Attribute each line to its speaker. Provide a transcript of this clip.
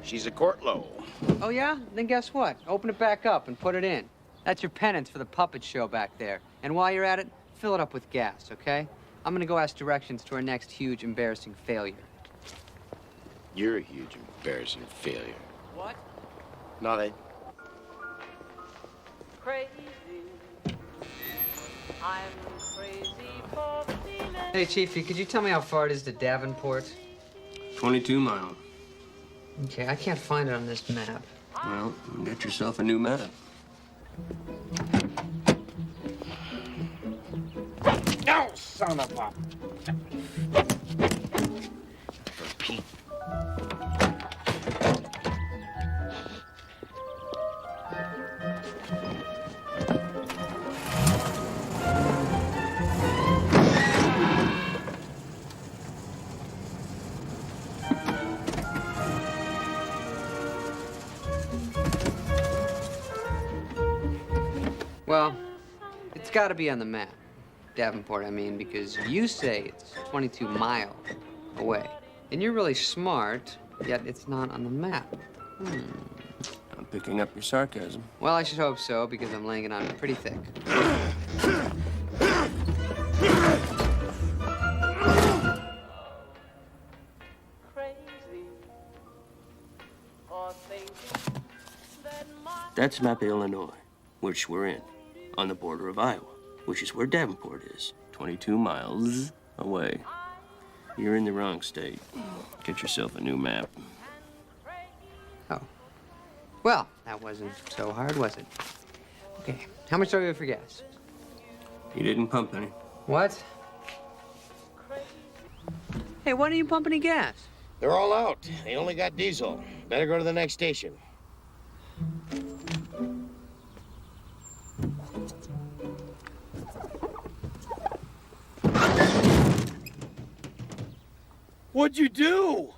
Speaker 1: She's a Courtlow.
Speaker 2: Oh, yeah? Then guess what? Open it back up and put it in. That's your penance for the puppet show back there. And while you're at it, fill it up with gas, okay? I'm gonna go ask directions to our next huge, embarrassing failure.
Speaker 1: You're a huge, embarrassing failure.
Speaker 2: What?
Speaker 1: Nothing.
Speaker 3: Crazy. I'm crazy for feeling.
Speaker 2: Hey, Chiefy, could you tell me how far it is to Davenport?
Speaker 4: 22 miles.
Speaker 2: Okay, I can't find it on this map.
Speaker 4: Well, get yourself a new map.
Speaker 1: No, son of a... For Pete.
Speaker 2: Well, it's gotta be on the map. Davenport, I mean, because you say it's 22 miles away. And you're really smart, yet it's not on the map.
Speaker 4: I'm picking up your sarcasm.
Speaker 2: Well, I should hope so, because I'm laying it on pretty thick.
Speaker 3: Crazy for thinking that my
Speaker 4: That's map of Illinois, which we're in, on the border of Iowa, which is where Davenport is, 22 miles away. You're in the wrong state. Get yourself a new map.
Speaker 2: Oh. Well, that wasn't so hard, was it? Okay, how much do I owe you for gas?
Speaker 4: You didn't pump any.
Speaker 2: What? Hey, why don't you pump any gas?
Speaker 1: They're all out. They only got diesel. Better go to the next station. What'd you do?